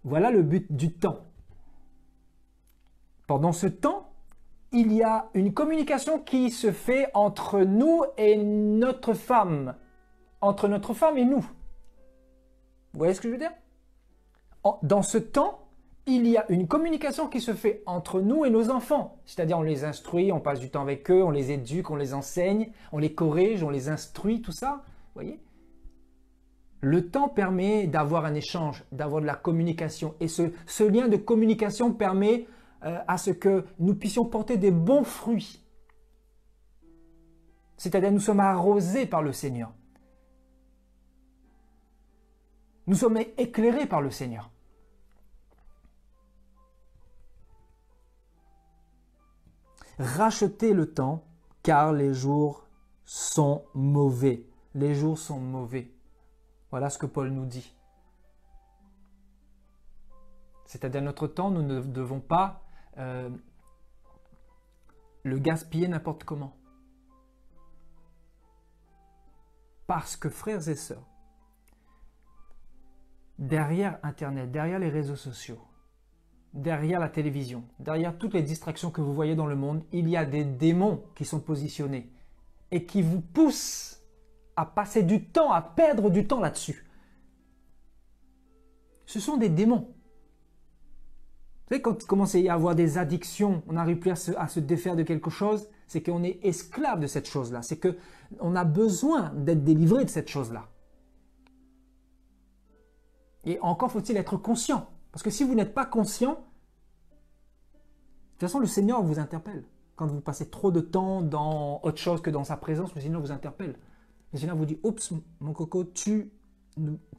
A: Voilà le but du temps. Pendant ce temps, il y a une communication qui se fait entre nous et notre femme. Entre notre femme et nous. Vous voyez ce que je veux dire? Dans ce temps, il y a une communication qui se fait entre nous et nos enfants. C'est-à-dire on les instruit, on passe du temps avec eux, on les éduque, on les enseigne, on les corrige, on les instruit, tout ça. Vous voyez? Le temps permet d'avoir un échange, d'avoir de la communication. Et ce lien de communication permet à ce que nous puissions porter des bons fruits. C'est-à-dire nous sommes arrosés par le Seigneur. Nous sommes éclairés par le Seigneur. Rachetez le temps, car les jours sont mauvais. Les jours sont mauvais. Voilà ce que Paul nous dit. C'est-à-dire notre temps, nous ne devons pas le gaspiller n'importe comment. Parce que, frères et sœurs, derrière Internet, derrière les réseaux sociaux, derrière la télévision, derrière toutes les distractions que vous voyez dans le monde, il y a des démons qui sont positionnés et qui vous poussent à passer du temps, à perdre du temps là-dessus. Ce sont des démons. Vous savez, quand il commence à y avoir des addictions, on n'arrive plus à se défaire de quelque chose, c'est qu'on est esclave de cette chose-là. C'est qu'on a besoin d'être délivré de cette chose-là. Et encore faut-il être conscient. Parce que si vous n'êtes pas conscient, de toute façon, le Seigneur vous interpelle. Quand vous passez trop de temps dans autre chose que dans sa présence, le Seigneur vous interpelle. Le Seigneur vous dit, oups, mon coco, tu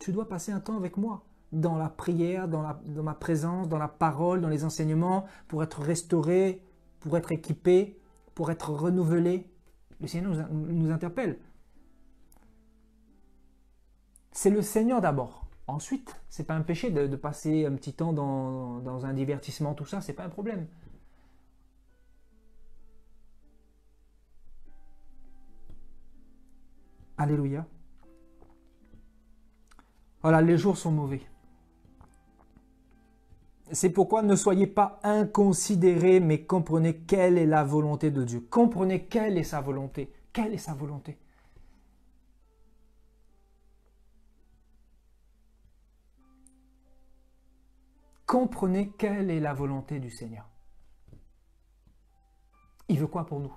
A: dois passer un temps avec moi. Dans la prière, dans ma présence, dans la parole, dans les enseignements, pour être restauré, pour être équipé, pour être renouvelé. Le Seigneur nous interpelle. C'est le Seigneur d'abord. Ensuite, ce n'est pas un péché de passer un petit temps dans un divertissement, tout ça, ce n'est pas un problème. Alléluia. Voilà, les jours sont mauvais. C'est pourquoi ne soyez pas inconsidérés, mais comprenez quelle est la volonté de Dieu. Comprenez quelle est sa volonté. Quelle est sa volonté? Comprenez quelle est la volonté du Seigneur. Il veut quoi pour nous?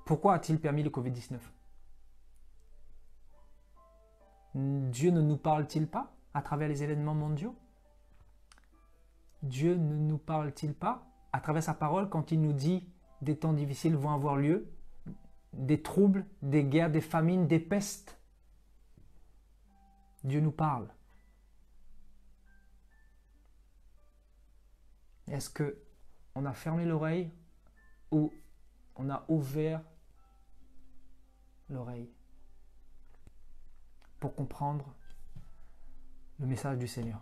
A: Pourquoi a-t-il permis le Covid-19? Dieu ne nous parle-t-il pas à travers les événements mondiaux? Dieu ne nous parle-t-il pas à travers sa parole quand il nous dit des temps difficiles vont avoir lieu, des troubles, des guerres, des famines, des pestes? Dieu nous parle. Est-ce qu'on a fermé l'oreille ou on a ouvert l'oreille pour comprendre le message du Seigneur?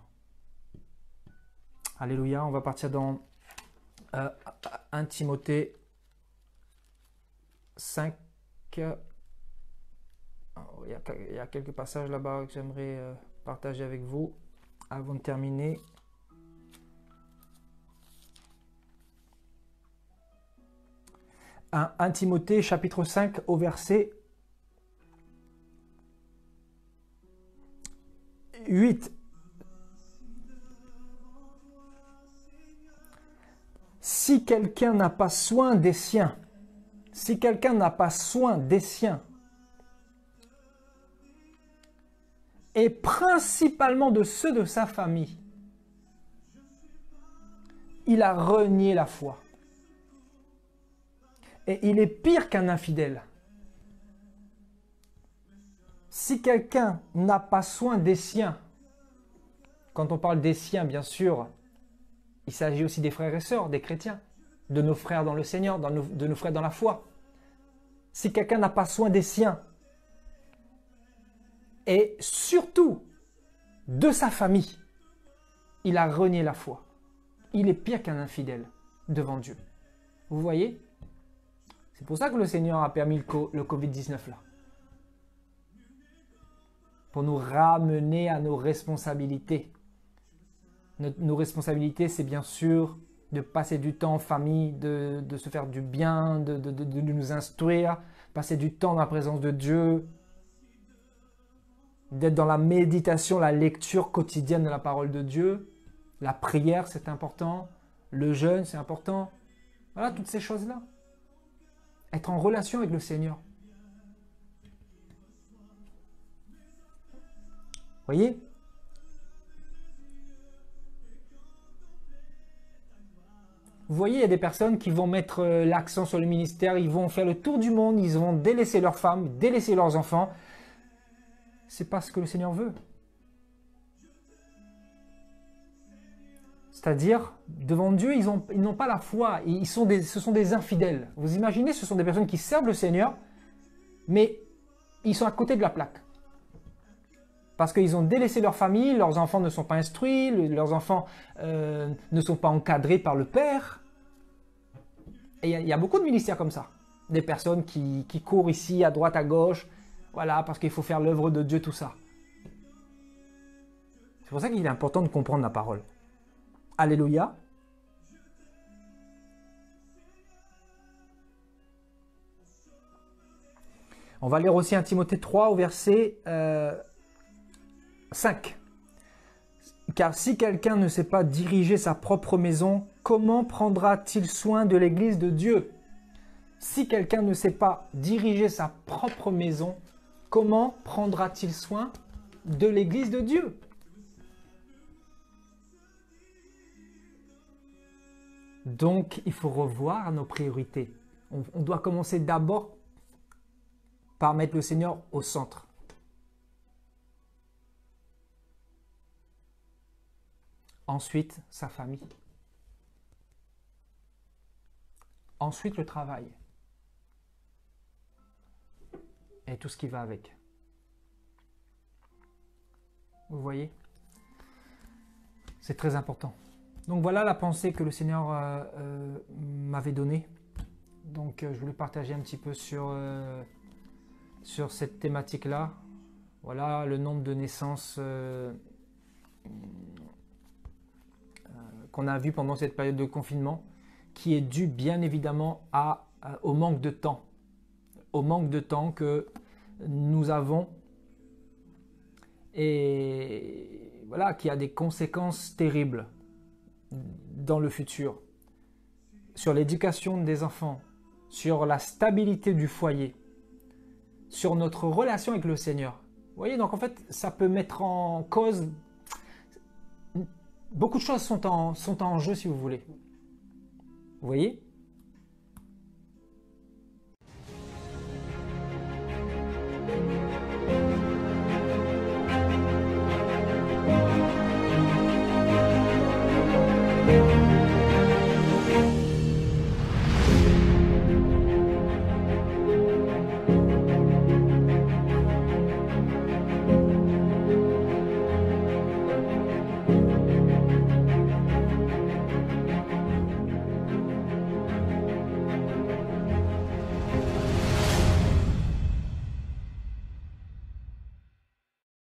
A: Alléluia, on va partir dans 1 Timothée 5. Il y a quelques passages là-bas que j'aimerais partager avec vous avant de terminer. 1 Timothée chapitre 5 au verset 8. Si quelqu'un n'a pas soin des siens, si quelqu'un n'a pas soin des siens, et principalement de ceux de sa famille, il a renié la foi. Et il est pire qu'un infidèle. Si quelqu'un n'a pas soin des siens, quand on parle des siens, bien sûr, il s'agit aussi des frères et sœurs, des chrétiens, de nos frères dans le Seigneur, de nos frères dans la foi. Si quelqu'un n'a pas soin des siens, et surtout de sa famille, il a renié la foi. Il est pire qu'un infidèle devant Dieu. Vous voyez? C'est pour ça que le Seigneur a permis le Covid-19 là. Pour nous ramener à nos responsabilités. Nos responsabilités, c'est bien sûr de passer du temps en famille, de se faire du bien, de nous instruire, passer du temps dans la présence de Dieu, d'être dans la méditation, la lecture quotidienne de la parole de Dieu. La prière, c'est important. Le jeûne, c'est important. Voilà, toutes ces choses-là. Être en relation avec le Seigneur. Voyez? Vous voyez, il y a des personnes qui vont mettre l'accent sur le ministère, ils vont faire le tour du monde, ils vont délaisser leurs femmes, délaisser leurs enfants. C'est pas ce que le Seigneur veut. C'est-à-dire, devant Dieu, ils n'ont pas la foi, ce sont des infidèles. Vous imaginez, ce sont des personnes qui servent le Seigneur, mais ils sont à côté de la plaque. Parce qu'ils ont délaissé leur famille, leurs enfants ne sont pas instruits, leurs enfants ne sont pas encadrés par le Père. Et il y a beaucoup de ministères comme ça. Des personnes qui courent ici, à droite, à gauche, voilà, parce qu'il faut faire l'œuvre de Dieu, tout ça. C'est pour ça qu'il est important de comprendre la parole. Alléluia. On va lire aussi 1 Timothée 3 au verset 5. Car si quelqu'un ne sait pas diriger sa propre maison, comment prendra-t-il soin de l'église de Dieu? Si quelqu'un ne sait pas diriger sa propre maison, comment prendra-t-il soin de l'église de Dieu? Donc, il faut revoir nos priorités. On doit commencer d'abord par mettre le Seigneur au centre. Ensuite, sa famille. Ensuite, le travail. Et tout ce qui va avec. Vous voyez? C'est très important. Donc voilà la pensée que le Seigneur m'avait donnée. Donc je voulais partager un petit peu sur cette thématique-là. Voilà le nombre de naissances qu'on a vu pendant cette période de confinement, qui est dû bien évidemment au manque de temps. Au manque de temps que nous avons et voilà, qui a des conséquences terribles dans le futur, sur l'éducation des enfants, sur la stabilité du foyer, sur notre relation avec le Seigneur. Vous voyez, donc en fait, ça peut mettre en cause... Beaucoup de choses sont en jeu, si vous voulez. Vous voyez?